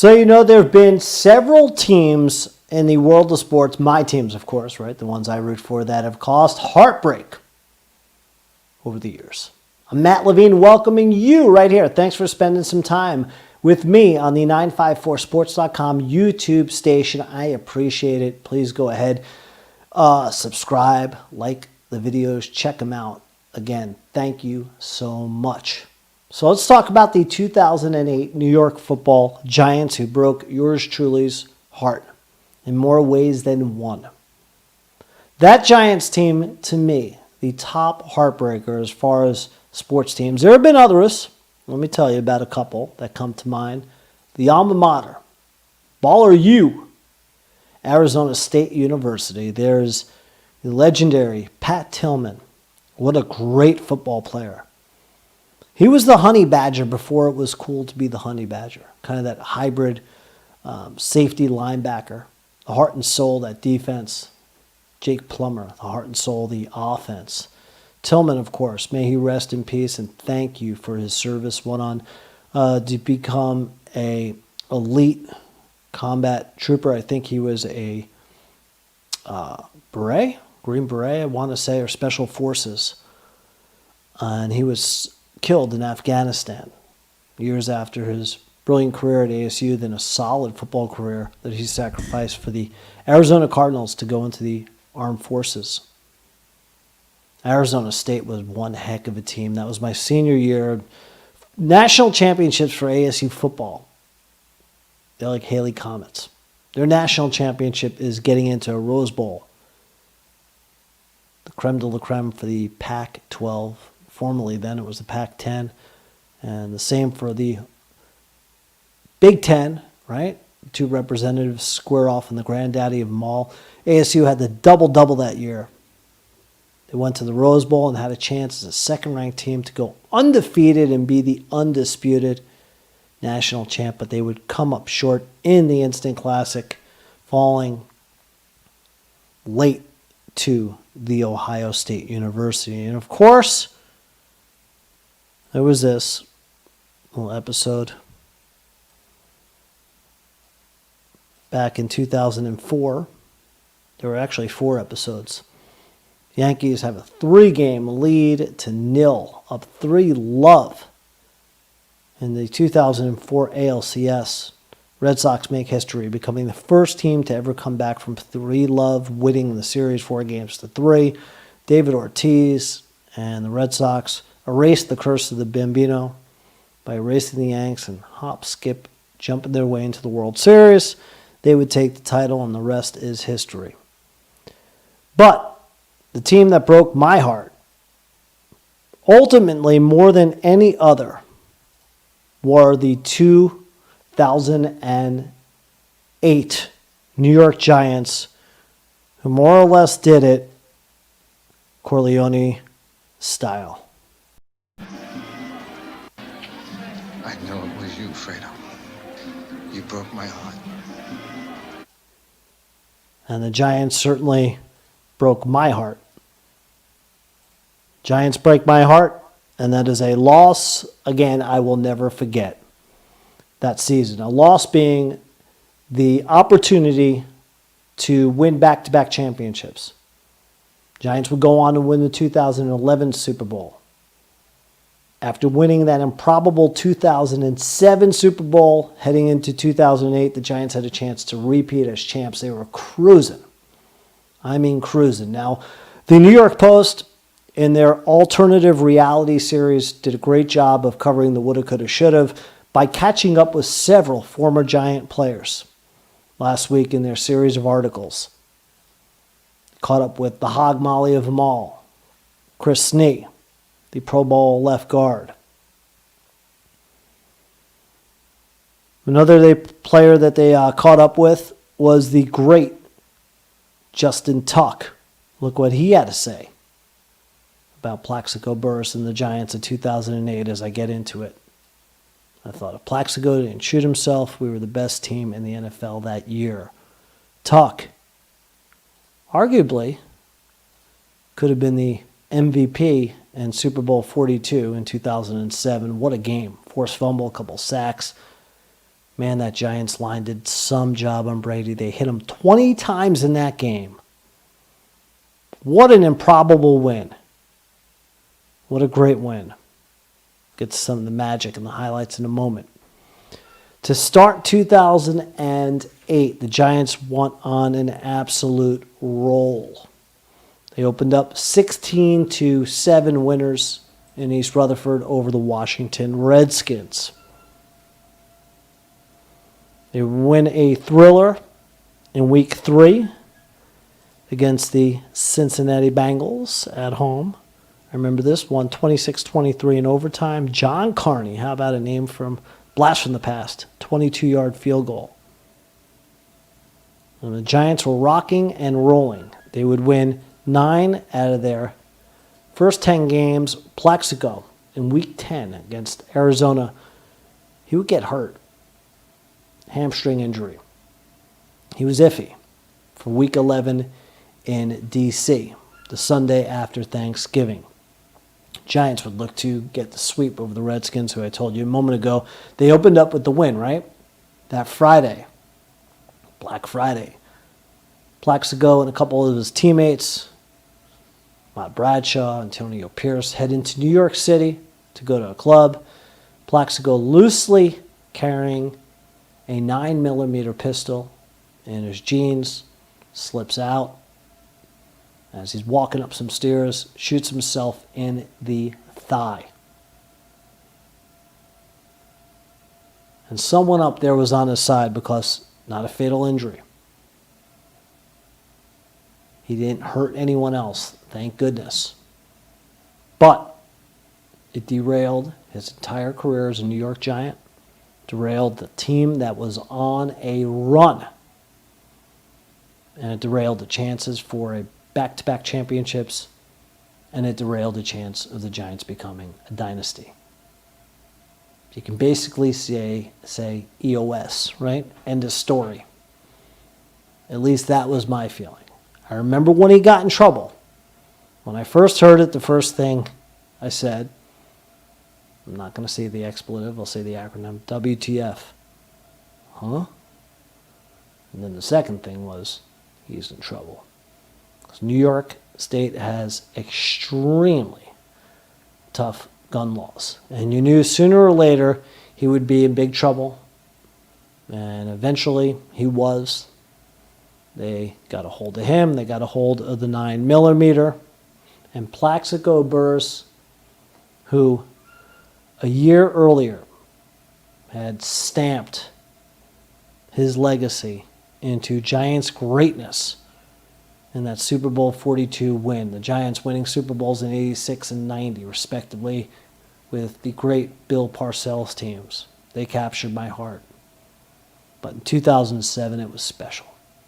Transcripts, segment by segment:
So, there have been several teams in the world of sports, my teams, of course, right? The ones I root for, that have caused heartbreak over the years. I'm Matt Levine welcoming you right here. Thanks for spending some time with me on the 954sports.com YouTube station. I appreciate it. Please go ahead, subscribe, like the videos, check them out. Again, thank you so much. So let's talk about the 2008 New York Football Giants, who broke yours truly's heart in more ways than one. That Giants team, to me, the top heartbreaker as far as sports teams. There have been others. Let me tell you about a couple that come to mind. The alma mater, Baller U, Arizona State University. There's the legendary Pat Tillman. What a great football player. He was the Honey Badger before it was cool to be the Honey Badger. Kind of that hybrid safety linebacker. The heart and soul, that defense. Jake Plummer, the heart and soul, the offense. Tillman, of course, may he rest in peace, and thank you for his service. Went on to become a elite combat trooper. I think he was a beret, Green Beret, I want to say, or Special Forces. And he was killed in Afghanistan years after his brilliant career at ASU, then a solid football career that he sacrificed for the Arizona Cardinals to go into the armed forces. Arizona State was one heck of a team. That was my senior year. National championships for ASU football. They're like Haley Comets. Their national championship is getting into a Rose Bowl. The creme de la creme for the Pac-12. Formerly then it was the Pac-10. And the same for the Big Ten, right? Two representatives square off in the granddaddy of them all. ASU had the double-double that year. They went to the Rose Bowl and had a chance as a second-ranked team to go undefeated and be the undisputed national champ, but they would come up short in the Instant Classic, falling late to the Ohio State University. And of course, there was this little episode back in 2004. There were actually 4 episodes. Yankees have a 3-game lead to 0, up 3-love in the 2004 ALCS. Red Sox make history, becoming the first team to ever come back from 3-love, winning the series 4-3. David Ortiz and the Red Sox erased the curse of the Bambino by erasing the Yanks and hop, skip, jumping their way into the World Series. They would take the title, and the rest is history. But the team that broke my heart, ultimately more than any other, were the 2008 New York Giants, who more or less did it Corleone style. I know it was you, Fredo. You broke my heart. And the Giants certainly broke my heart. Giants break my heart, and that is a loss, again, I will never forget that season. A loss being the opportunity to win back-to-back championships. Giants would go on to win the 2011 Super Bowl. After winning that improbable 2007 Super Bowl, heading into 2008, the Giants had a chance to repeat as champs. They were cruising. I mean cruising. Now, the New York Post, in their alternative reality series, did a great job of covering the woulda, coulda, shoulda by catching up with several former Giant players last week in their series of articles. Caught up with the hog molly of them all, Chris Snee, the Pro Bowl left guard. Another player that they caught up with was the great Justin Tuck. Look what he had to say about Plaxico Burress and the Giants in 2008 as I get into it. I thought if Plaxico didn't shoot himself, we were the best team in the NFL that year. Tuck, arguably, could have been the MVP in Super Bowl 42 in 2007. What a game. Forced fumble, a couple sacks. Man, that Giants line did some job on Brady. They hit him 20 times in that game. What an improbable win. What a great win. Get to some of the magic and the highlights in a moment. To start 2008, the Giants went on an absolute roll. They opened up 16-7 winners in East Rutherford over the Washington Redskins. They win a thriller in Week 3 against the Cincinnati Bengals at home. I remember this, won 26-23 in overtime. John Carney, how about a name from Blast from the Past, 22-yard field goal. And the Giants were rocking and rolling. They would win 9 out of their first 10 games. Plaxico in Week 10 against Arizona, he would get hurt. Hamstring injury. He was iffy for Week 11 in D.C., the Sunday after Thanksgiving. Giants would look to get the sweep over the Redskins, who I told you a moment ago. They opened up with the win, right? That Friday, Black Friday. Plaxico and a couple of his teammates, Matt Bradshaw, Antonio Pierce, head into New York City to go to a club. Plaxico loosely carrying a 9mm pistol in his jeans, slips out as he's walking up some stairs, shoots himself in the thigh. And someone up there was on his side because not a fatal injury. He didn't hurt anyone else, thank goodness. But it derailed his entire career as a New York Giant, derailed the team that was on a run, and it derailed the chances for a back-to-back championships, and it derailed the chance of the Giants becoming a dynasty. You can basically say EOS, right? End of story. At least that was my feeling. I remember when he got in trouble. When I first heard it, the first thing I said, I'm not going to say the expletive, I'll say the acronym, WTF. Huh? And then the second thing was, he's in trouble. Because New York State has extremely tough gun laws. And you knew sooner or later he would be in big trouble. And eventually he was. They got a hold of him. They got a hold of the 9mm. And Plaxico Burress, who a year earlier had stamped his legacy into Giants greatness in that Super Bowl 42 win. The Giants winning Super Bowls in 86 and 90, respectively, with the great Bill Parcells teams. They captured my heart. But in 2007, it was special.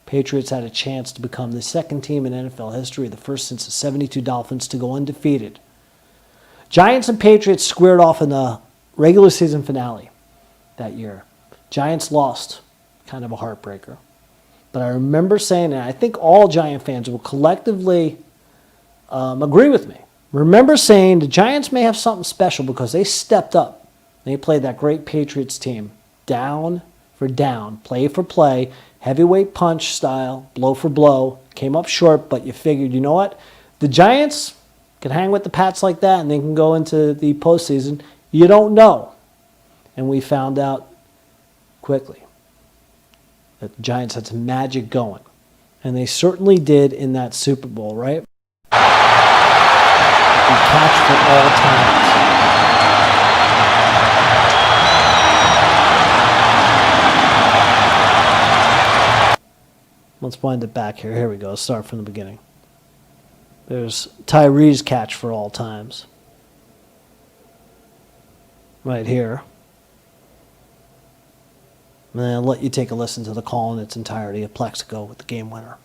Patriots had a chance to become the second team in NFL history, the first since the 72 Dolphins, to go undefeated. Giants and Patriots squared off in the regular season finale that year. Giants lost, kind of a heartbreaker. But I remember saying, and I think all Giant fans will collectively agree with me, remember saying the Giants may have something special because they stepped up. They played that great Patriots team down for down, play for play, heavyweight punch style, blow for blow. Came up short, but you figured, you know what? The Giants can hang with the Pats like that and they can go into the postseason. You don't know. And we found out quickly that the Giants had some magic going. And they certainly did in that Super Bowl, right? The catch for all times. Let's wind it back here. Here we go. Let's start from the beginning. There's Tyree's catch for all times. Right here. And then I'll let you take a listen to the call in its entirety of Plaxico with the game winner.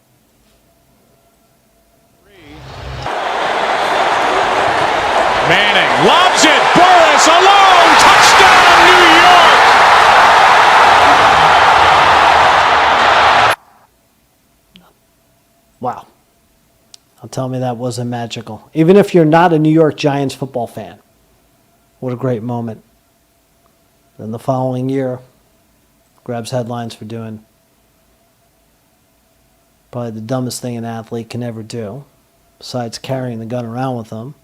Manning lobs it. Burress alone. Touchdown, New York. Wow. Now tell me that wasn't magical. Even if you're not a New York Giants football fan. What a great moment. Then the following year, grabs headlines for doing probably the dumbest thing an athlete can ever do, besides carrying the gun around with them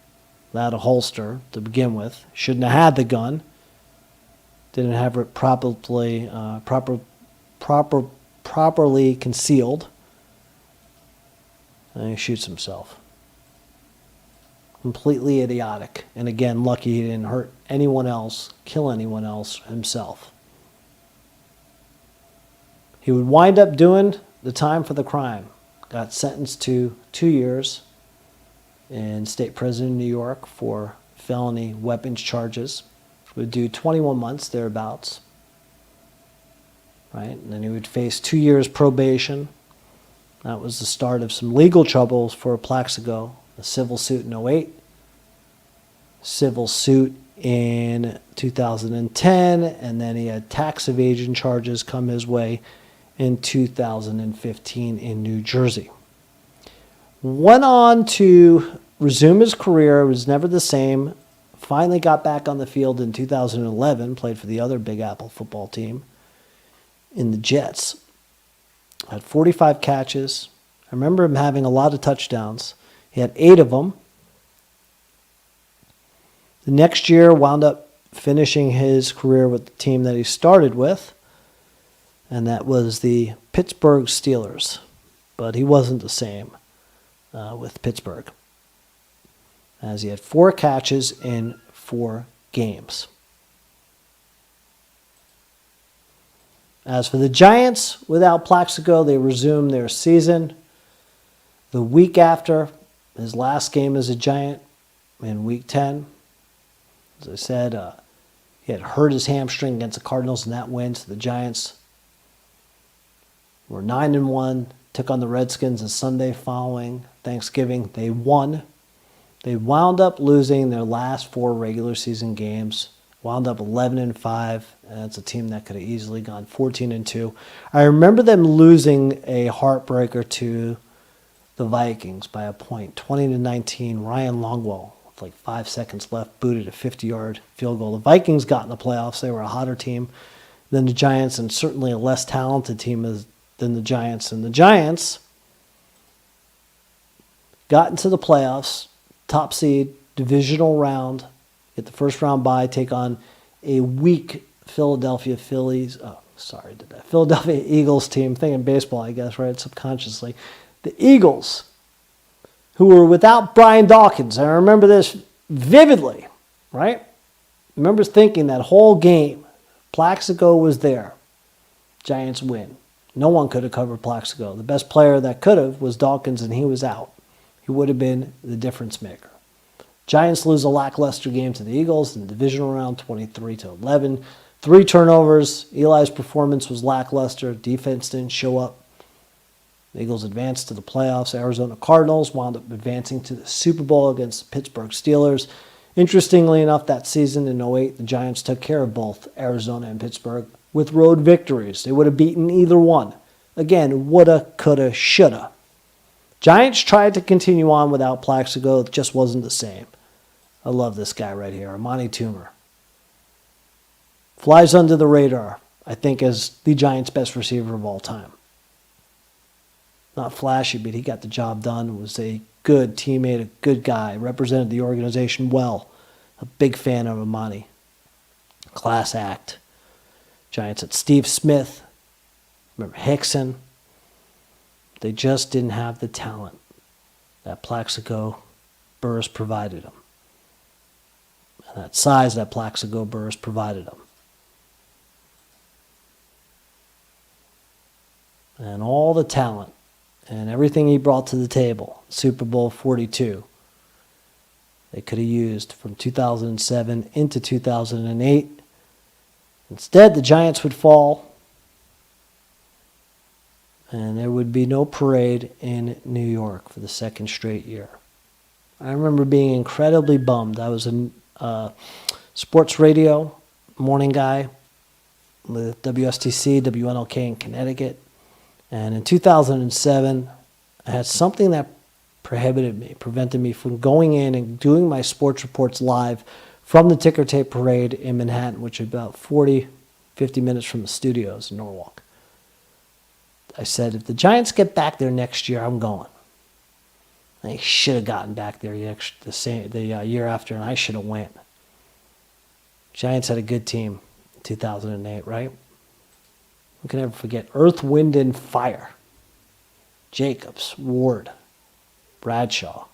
without a holster to begin with. Shouldn't have had the gun. Didn't have it properly concealed. And he shoots himself. Completely idiotic. And again, lucky he didn't hurt anyone else, kill anyone else himself. He would wind up doing the time for the crime. Got sentenced to 2 years in state prison in New York for felony weapons charges. Would do 21 months thereabouts. Right? And then he would face 2 years probation. That was the start of some legal troubles for Plaxico. A civil suit in 2008. Civil suit in 2010. And then he had tax evasion charges come his way in 2015 in New Jersey. Went on to resume his career. Was never the same. Finally got back on the field in 2011. Played for the other Big Apple football team in the Jets. Had 45 catches. I remember him having a lot of touchdowns. He had 8 of them. The next year wound up finishing his career with the team that he started with, and that was the Pittsburgh Steelers. But he wasn't the same with Pittsburgh, as he had 4 catches in 4 games. As for the Giants, without Plaxico, they resumed their season the week after his last game as a Giant in Week 10. As I said, he had hurt his hamstring against the Cardinals in that win, so the Giants were 9-1, took on the Redskins the Sunday following Thanksgiving. They won. They wound up losing their last 4 regular season games. Wound up 11-5, and it's a team that could have easily gone 14-2. I remember them losing a heartbreaker to the Vikings by a point, 20-19. Ryan Longwell, with like 5 seconds left, booted a 50-yard field goal. The Vikings got in the playoffs. They were a hotter team than the Giants, and certainly a less talented team than the Giants. And the Giants got into the playoffs, top seed, divisional round. Get the first round bye, take on a weak Philadelphia Eagles team. Thinking baseball, I guess, right? Subconsciously. The Eagles, who were without Brian Dawkins. I remember this vividly, right? I remember thinking that whole game, Plaxico was there. Giants win. No one could have covered Plaxico. The best player that could have was Dawkins, and he was out. He would have been the difference maker. Giants lose a lackluster game to the Eagles in the divisional round, 23-11. 3 turnovers. Eli's performance was lackluster. Defense didn't show up. The Eagles advanced to the playoffs. Arizona Cardinals wound up advancing to the Super Bowl against the Pittsburgh Steelers. Interestingly enough, that season in 2008, the Giants took care of both Arizona and Pittsburgh with road victories. They would have beaten either one. Again, woulda, coulda, shoulda. Giants tried to continue on without Plaxico. It just wasn't the same. I love this guy right here, Amani Toomer. Flies under the radar, I think, as the Giants' best receiver of all time. Not flashy, but he got the job done. Was a good teammate, a good guy. Represented the organization well. A big fan of Amani. Class act. Giants had Steve Smith. Remember Hickson. They just didn't have the talent that Plaxico Burress provided them. And that size that Plaxico Burress provided them. And all the talent and everything he brought to the table, Super Bowl 42, they could have used from 2007 into 2008. Instead, the Giants would fall, and there would be no parade in New York for the second straight year. I remember being incredibly bummed. I was a sports radio morning guy with WSTC, WNLK in Connecticut. And in 2007, I had something that prevented me from going in and doing my sports reports live from the ticker tape parade in Manhattan, which is about 40, 50 minutes from the studios in Norwalk. I said, if the Giants get back there next year, I'm going. They should have gotten back there the year after, and I should have went. Giants had a good team in 2008, right? We can never forget Earth, Wind, and Fire. Jacobs, Ward, Bradshaw.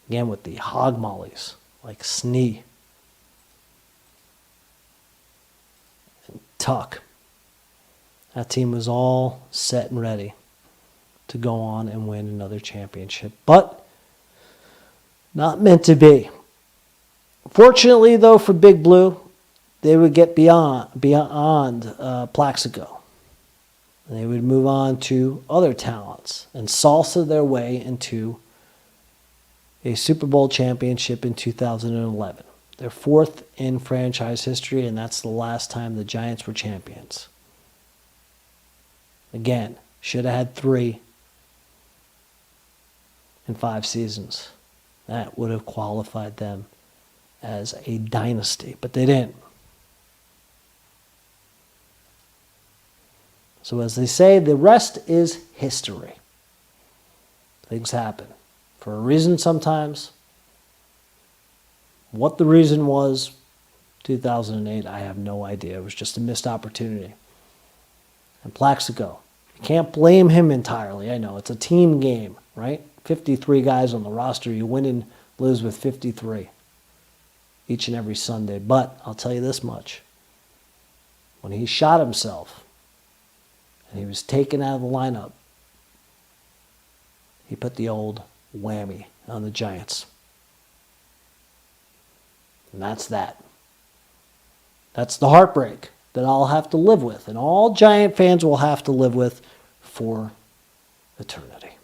Again with the hog mollies like Snee and Tuck. That team was all set and ready to go on and win another championship, but not meant to be. Fortunately, though, for Big Blue, they would get beyond Plaxico. They would move on to other talents and salsa their way into a Super Bowl championship in 2011. Their fourth in franchise history, and that's the last time the Giants were champions. Again, should have had 3 in 5 seasons. That would have qualified them as a dynasty, but they didn't. So as they say, the rest is history. Things happen for a reason sometimes. What the reason was, 2008, I have no idea. It was just a missed opportunity. And Plaxico, you can't blame him entirely. I know, it's a team game, right? 53 guys on the roster. You win and lose with 53 each and every Sunday. But I'll tell you this much. When he shot himself and he was taken out of the lineup, he put the old whammy on the Giants. And that's that. That's the heartbreak that I'll have to live with, and all Giant fans will have to live with for eternity.